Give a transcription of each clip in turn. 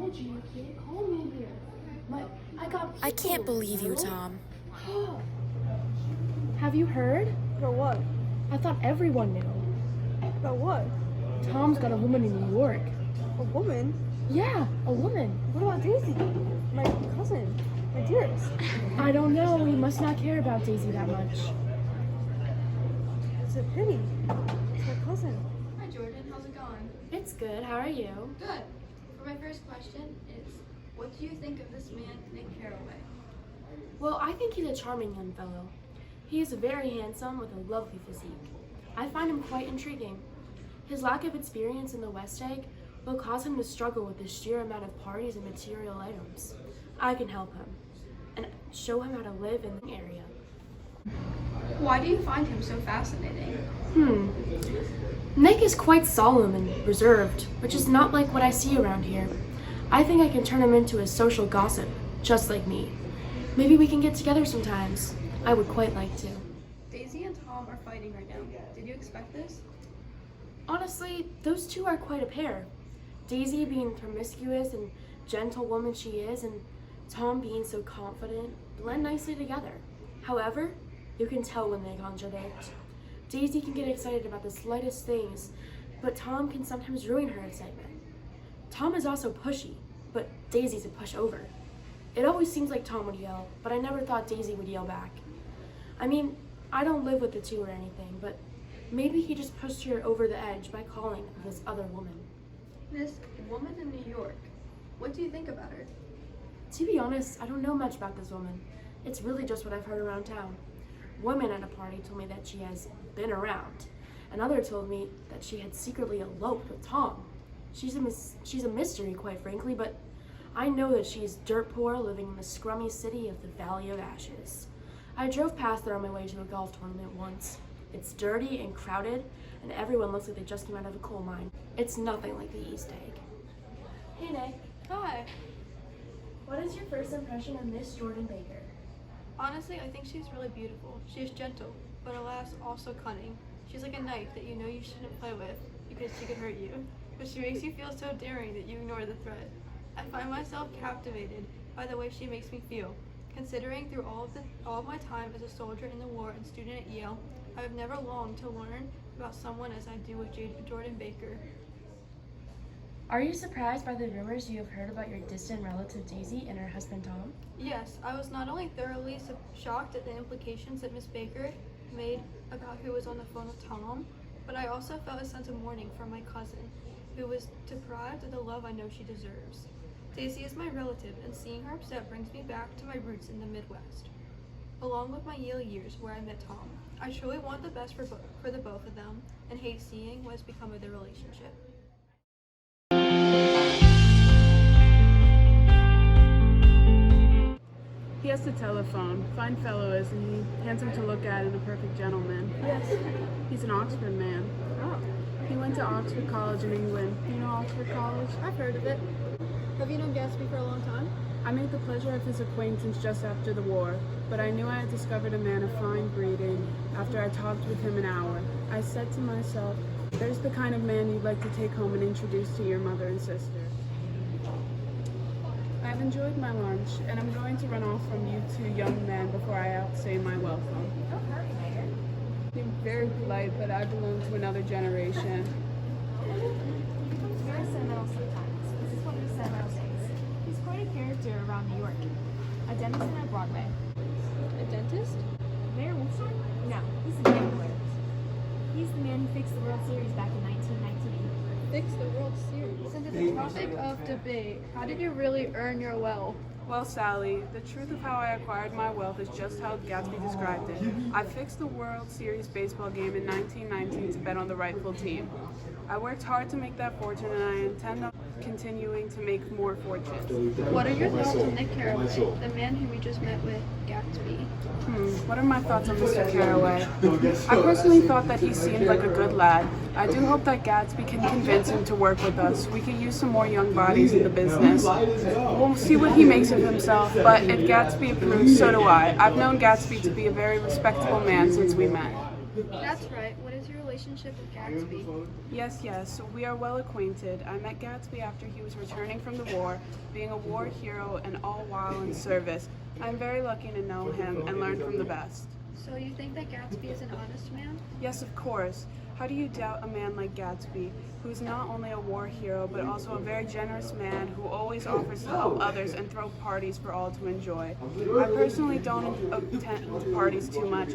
told you can't call me here. I can't believe you, Tom. Have you heard? About what? I thought everyone knew. About what? Tom's got a woman in New York. A woman? Yeah, a woman. What about Daisy? My cousin. My dearest. I don't know. We must not care about Daisy that much. It's a pity. It's my cousin. Hi Jordan, how's it going? It's good. How are you? Good. For my first question is, what do you think of this man, Nick Carraway? Well, I think he's a charming young fellow. He is very handsome with a lovely physique. I find him quite intriguing. His lack of experience in the West Egg will cause him to struggle with the sheer amount of parties and material items. I can help him and show him how to live in the area. Why do you find him so fascinating? Nick is quite solemn and reserved, which is not like what I see around here. I think I can turn him into a social gossip, just like me. Maybe we can get together sometimes. I would quite like to. Daisy and Tom are fighting right now. Did you expect this? Honestly, those two are quite a pair. Daisy being promiscuous and gentle woman she is, and Tom being so confident, blend nicely together. However, you can tell when they contradict. Daisy can get excited about the slightest things, but Tom can sometimes ruin her excitement. Tom is also pushy, but Daisy's a pushover. It always seems like Tom would yell, but I never thought Daisy would yell back. I mean, I don't live with the two or anything, but maybe he just pushed her over the edge by calling this other woman. This woman in New York, what do you think about her? To be honest, I don't know much about this woman. It's really just what I've heard around town. Women at a party told me that she has been around. Another told me that she had secretly eloped with Tom. She's a mystery, quite frankly, but I know that she's dirt poor, living in the scrummy city of the Valley of Ashes. I drove past there on my way to a golf tournament once. It's dirty and crowded, and everyone looks like they just came out of a coal mine. It's nothing like the East Egg. Hey, Nick. Hi. What is your first impression of Miss Jordan Baker? Honestly, I think she's really beautiful. She is gentle, but alas, also cunning. She's like a knife that you know you shouldn't play with because she could hurt you, but she makes you feel so daring that you ignore the threat. I find myself captivated by the way she makes me feel. Considering through all of my time as a soldier in the war and student at Yale, I have never longed to learn about someone as I do with Jordan Baker. Are you surprised by the rumors you have heard about your distant relative Daisy and her husband Tom? Yes, I was not only thoroughly shocked at the implications that Miss Baker made about who was on the phone with Tom, but I also felt a sense of mourning for my cousin, who was deprived of the love I know she deserves. Daisy is my relative, and seeing her upset brings me back to my roots in the Midwest. Along with my Yale years where I met Tom, I truly want the best for the both of them, and hate seeing what has become of their relationship. He has the telephone. Fine fellow, isn't he? Handsome to look at and a perfect gentleman. Yes. He's an Oxford man. Oh, He went to Oxford College in England. Do you know Oxford College? I've heard of it. Have you known Gatsby for a long time? I made the pleasure of his acquaintance just after the war, but I knew I had discovered a man of fine breeding after I talked with him an hour. I said to myself, there's the kind of man you'd like to take home and introduce to your mother and sister. I've enjoyed my lunch, and I'm going to run off from you two young men before I outsay my welcome. Oh, hurry, Mayor. You're very polite, but I belong to another generation. He becomes very sentimental sometimes. This is one of his sentimental days. He's quite a character around New York. A dentist on Broadway. A dentist? Mayor Wolfson? No, he's the man who lives. He's the man who fixed the World Series back in 1919. Fix the World Series. Since it's a topic of debate, how did you really earn your wealth? Well, Sally, the truth of how I acquired my wealth is just how Gatsby described it. I fixed the World Series baseball game in 1919 to bet on the rightful team. I worked hard to make that fortune, and I intend on continuing to make more fortunes. What are your thoughts on Nick Carraway, the man who we just met with, Gatsby? What are my thoughts on Mr. Carraway? I personally thought that he seemed like a good lad. I do hope that Gatsby can convince him to work with us. We could use some more young bodies in the business. We'll see what he makes of himself, but if Gatsby approves, so do I. I've known Gatsby to be a very respectable man since we met. That's right. What is your relationship with Gatsby? Yes, we are well acquainted. I met Gatsby after he was returning from the war, being a war hero and all while in service. I'm very lucky to know him and learn from the best. So you think that Gatsby is an honest man? Yes, of course. How do you doubt a man like Gatsby, who's not only a war hero, but also a very generous man who always offers to help others and throw parties for all to enjoy? I personally don't attend parties too much.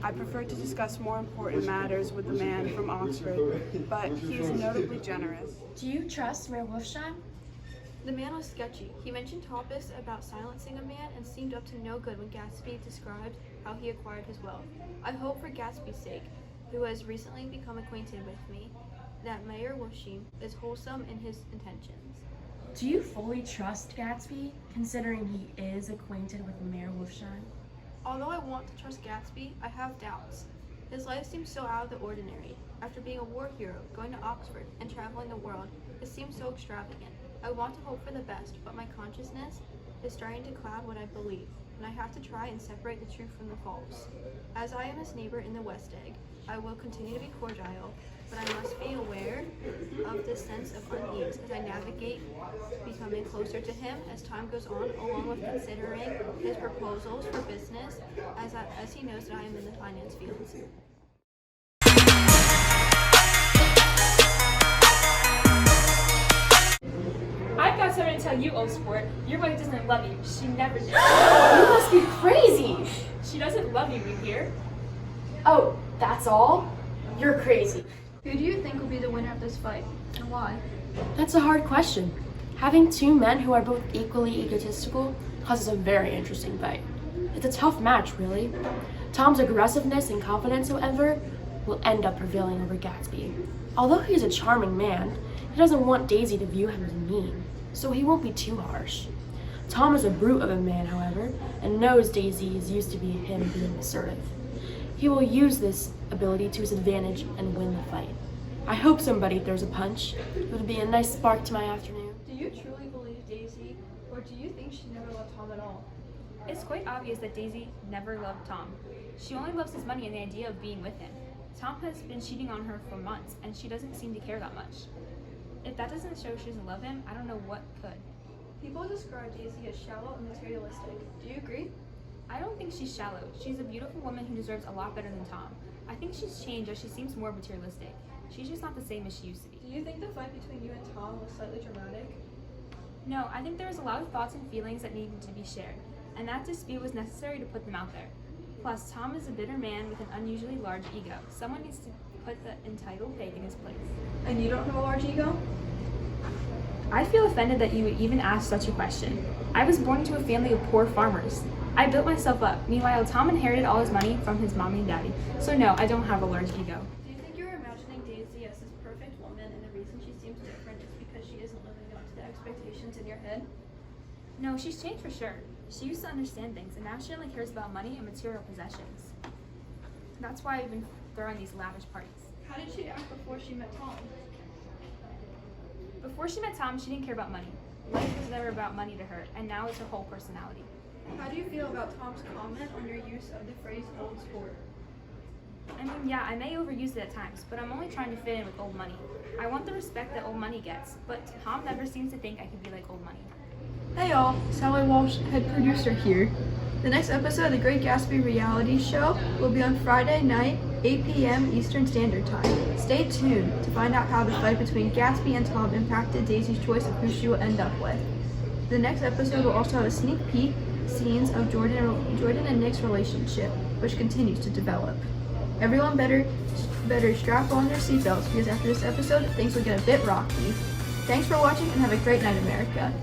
I prefer to discuss more important matters with the man from Oxford, but he is notably generous. Do you trust Mayor Wolfsheim? The man was sketchy. He mentioned topics about silencing a man and seemed up to no good when Gatsby described how he acquired his wealth. I hope for Gatsby's sake, who has recently become acquainted with me, that Mayor Wolfsheim is wholesome in his intentions. Do you fully trust Gatsby, considering he is acquainted with Mayor Wolfsheim? Although I want to trust Gatsby, I have doubts. His life seems so out of the ordinary. After being a war hero, going to Oxford, and traveling the world, it seems so extravagant. I want to hope for the best, but my consciousness is starting to cloud what I believe, and I have to try and separate the truth from the false. As I am his neighbor in the West Egg, I will continue to be cordial, but I must be aware of this sense of unease as I navigate becoming closer to him as time goes on, along with considering his proposals for business, as he knows that I am in the finance fields. I've got something to tell you, old sport. Your wife doesn't love you. She never did. You must be crazy! She doesn't love you, we hear. Oh, that's all? You're crazy. Who do you think will be the winner of this fight, and why? That's a hard question. Having two men who are both equally egotistical causes a very interesting fight. It's a tough match, really. Tom's aggressiveness and confidence, however, will end up prevailing over Gatsby. Although he's a charming man, he doesn't want Daisy to view him as mean, so he won't be too harsh. Tom is a brute of a man, however, and knows Daisy is used to him being assertive. He will use this ability to his advantage and win the fight. I hope somebody throws a punch. It would be a nice spark to my afternoon. Do you truly believe Daisy, or do you think she never loved Tom at all? It's quite obvious that Daisy never loved Tom. She only loves his money and the idea of being with him. Tom has been cheating on her for months, and she doesn't seem to care that much. If that doesn't show she doesn't love him, I don't know what could. People describe Daisy as shallow and materialistic. Do you agree? I don't think she's shallow. She's a beautiful woman who deserves a lot better than Tom. I think she's changed as she seems more materialistic. She's just not the same as she used to be. Do you think the fight between you and Tom was slightly dramatic? No, I think there was a lot of thoughts and feelings that needed to be shared, and that dispute was necessary to put them out there. Plus, Tom is a bitter man with an unusually large ego. Someone needs to put the entitled pig in his place. And you don't have a large ego? I feel offended that you would even ask such a question. I was born into a family of poor farmers. I built myself up. Meanwhile, Tom inherited all his money from his mommy and daddy. So no, I don't have a large ego. Do you think you're imagining Daisy as this perfect woman and the reason she seems different is because she isn't living up to the expectations in your head? No, she's changed for sure. She used to understand things, and now she only cares about money and material possessions. That's why I've been throwing these lavish parties. How did she act before she met Tom? Before she met Tom, she didn't care about money. Life was never about money to her, and now it's her whole personality. How do you feel about Tom's comment on your use of the phrase old sport? I mean, yeah, I may overuse it at times, but I'm only trying to fit in with old money. I want the respect that old money gets, but Tom never seems to think I could be like old money. Hey y'all, Sally Walsh, head producer here. The next episode of the Great Gatsby reality show will be on Friday night, 8 p.m. Eastern Standard Time. Stay tuned to find out how the fight between Gatsby and Tom impacted Daisy's choice of who she will end up with. The next episode will also have a sneak peek scenes of Jordan and Nick's relationship, which continues to develop. Everyone better strap on their seatbelts because after this episode, things will get a bit rocky. Thanks for watching and have a great night, America.